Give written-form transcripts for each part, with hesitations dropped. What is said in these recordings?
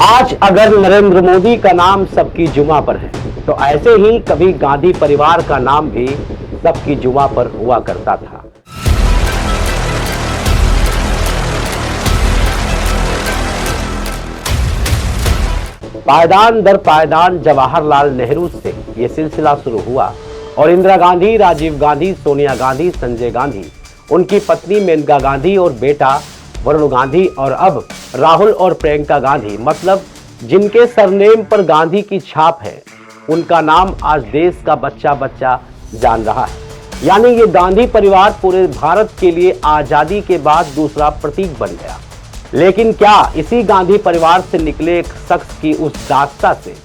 आज अगर नरेंद्र मोदी का नाम सबकी जुमा पर है, तो ऐसे ही कभी गांधी परिवार का नाम भी सबकी जुमा पर हुआ करता था। पायदान दर पायदान जवाहरलाल नेहरू से यह सिलसिला शुरू हुआ और इंदिरा गांधी, राजीव गांधी, सोनिया गांधी, संजय गांधी, उनकी पत्नी मेनका गांधी और बेटा वरुण गांधी और अब राहुल और प्रियंका गांधी, मतलब जिनके सरनेम पर गांधी की छाप है, उनका नाम आज देश का बच्चा बच्चा जान रहा है। यानी ये गांधी परिवार पूरे भारत के लिए आजादी के बाद दूसरा प्रतीक बन गया। लेकिन क्या इसी गांधी परिवार से निकले एक शख्स की उस दास्ता से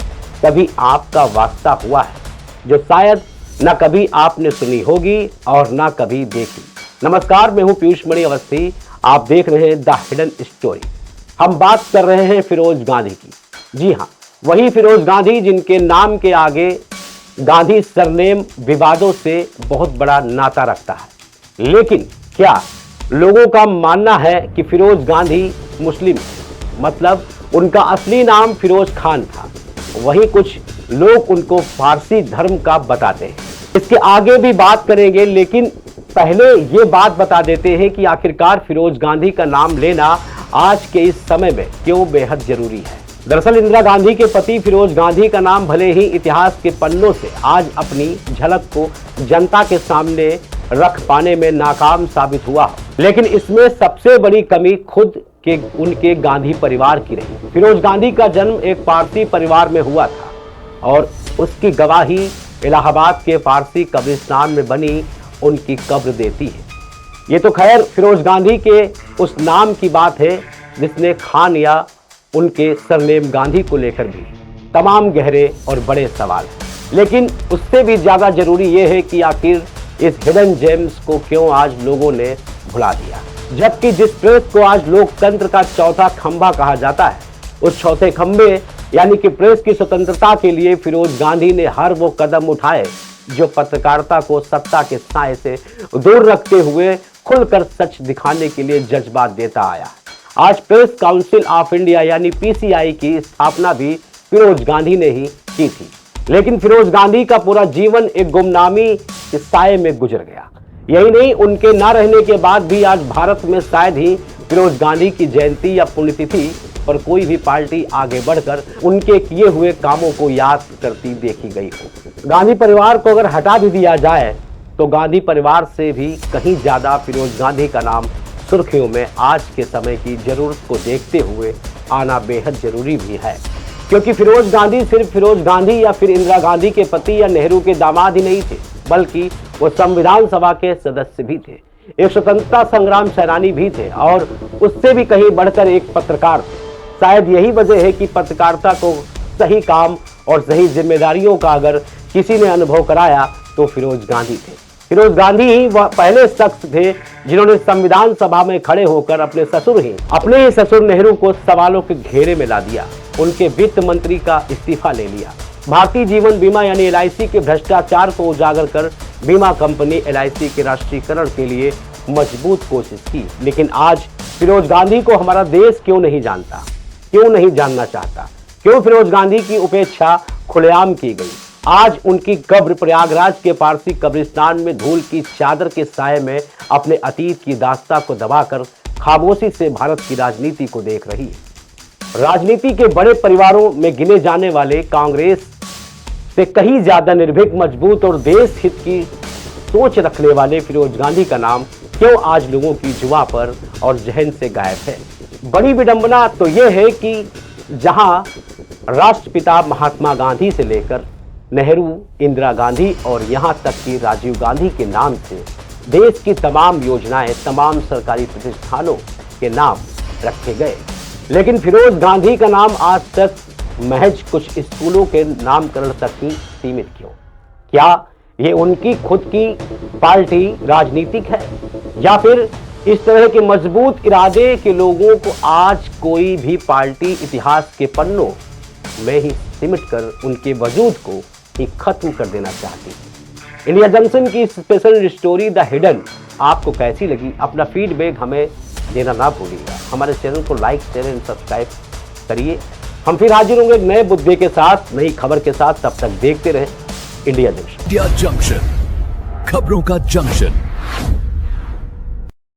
कभी आपका वास्ता हुआ है, जो शायद न कभी आपने सुनी होगी और न कभी देखी। नमस्कार, मैं हूं पीयूष मणि अवस्थी। आप देख रहे हैं द हिडन स्टोरी। हम बात कर रहे हैं फिरोज गांधी की। जी हाँ, वही फिरोज गांधी जिनके नाम के आगे गांधी सरनेम विवादों से बहुत बड़ा नाता रखता है। लेकिन क्या लोगों का मानना है कि फिरोज गांधी मुस्लिम, मतलब उनका असली नाम फिरोज खान था। वहीं कुछ लोग उनको फारसी धर्म का बताते हैं। इसके आगे भी बात करेंगे, लेकिन पहले ये बात बता देते हैं कि आखिरकार फिरोज गांधी का नाम लेना आज के इस समय में क्यों बेहद जरूरी है। दरअसल इंदिरा गांधी के पति फिरोज गांधी का नाम भले ही इतिहास के पन्नों से आज अपनी झलक को जनता के सामने रख पाने में नाकाम साबित हुआ, लेकिन इसमें सबसे बड़ी कमी खुद के उनके गांधी परिवार की रही। फिरोज गांधी का जन्म एक पारसी परिवार में हुआ था और उसकी गवाही इलाहाबाद के फारसी कब्रिस्तान में बनी उनकी कब्र देती है। ये तो खैर फिरोज गांधी के उस नाम की बात है जिसने खान या उनके सरनेम गांधी को लेकर भी तमाम गहरे और बड़े सवाल हैं। लेकिन उससे भी ज़्यादा जरूरी ये है कि आखिर इस हिडन जेम्स को क्यों आज लोगों ने भुला दिया, जबकि जिस प्रेस को आज लोकतंत्र का चौथा खंभा कहा जाता है, उस चौथे खंभे यानी कि प्रेस की स्वतंत्रता के लिए फिरोज गांधी ने हर वो कदम उठाए जो पत्रकारिता को सत्ता के साए से दूर रखते हुए खुलकर सच दिखाने के लिए जज्बात देता आया। आज प्रेस काउंसिल ऑफ इंडिया यानी पीसीआई की स्थापना भी फिरोज गांधी ने ही की थी। लेकिन फिरोज गांधी का पूरा जीवन एक गुमनामी के साए में गुजर गया। यही नहीं, उनके ना रहने के बाद भी आज भारत में शायद ही फिरोज गांधी की जयंती या पुण्यतिथि पर कोई भी पार्टी आगे बढ़कर उनके किए हुए कामों को याद करती देखी गई हो। गांधी परिवार को अगर हटा भी दिया जाए तो गांधी परिवार से भी कहीं ज्यादा फिरोज गांधी का नाम सुर्खियों में आज के समय की जरूरत को देखते हुए आना बेहद जरूरी भी है, क्योंकि फिरोज गांधी सिर्फ फिरोज गांधी या फिर इंदिरा गांधी के पति या नेहरू के दामाद ही नहीं थे, बल्कि वो संविधान सभा के सदस्य भी थे, एक स्वतंत्रता संग्राम सेनानी भी थे और उससे भी कहीं बढ़कर एक पत्रकार थे। शायद यही वजह है कि पत्रकारिता को सही काम और सही जिम्मेदारियों का अगर किसी ने अनुभव कराया तो फिरोज गांधी थे। फिरोज गांधी ही वह पहले शख्स थे जिन्होंने संविधान सभा में खड़े होकर अपने ही ससुर नेहरू को सवालों के घेरे में ला दिया, उनके वित्त मंत्री का इस्तीफा ले लिया, भारतीय जीवन बीमा यानी LIC के भ्रष्टाचार को उजागर कर बीमा कंपनी LIC के राष्ट्रीयकरण के लिए मजबूत कोशिश की। लेकिन आज फिरोज गांधी को हमारा देश क्यों नहीं जानता, क्यों नहीं जानना चाहता, क्यों फिरोज गांधी की उपेक्षा खुलेआम की गई। आज उनकी कब्र प्रयागराज के पारसी कब्रिस्तान में धूल की चादर के साए में अपने अतीत की दास्ता को दबाकर खामोशी से भारत की राजनीति को देख रही है। राजनीति के बड़े परिवारों में गिने जाने वाले कांग्रेस से कहीं ज्यादा निर्भीक, मजबूत और देश हित की सोच रखने वाले फिरोज गांधी का नाम क्यों आज लोगों की जुबां पर और जहन से गायब है। बड़ी विडंबना तो यह है कि जहां राष्ट्रपिता महात्मा गांधी से लेकर नेहरू, इंदिरा गांधी और यहां तक कि राजीव गांधी के नाम से देश की तमाम योजनाएं, तमाम सरकारी प्रतिष्ठानों के नाम रखे गए, लेकिन फिरोज गांधी का नाम आज तक महज कुछ स्कूलों के नामकरण तक ही सीमित क्यों? क्या ये उनकी खुद की पार्टी राजनीतिक है या फिर इस तरह के मजबूत इरादे के लोगों को आज कोई भी पार्टी इतिहास के पन्नों में ही सिमट कर उनके वजूद को ही खत्म कर देना चाहती है। इंडिया जंक्शन की स्पेशल स्टोरी द हिडन आपको कैसी लगी? अपना फीडबैक हमें देना ना भूलिएगा। हमारे चैनल को लाइक, शेयर एंड सब्सक्राइब करिए हम फिर हाजिर होंगे नए मुद्दे के साथ, नई खबर के साथ। तब तक देखते रहे इंडिया जंक्शन। इंडिया जंक्शन, खबरों का जंक्शन।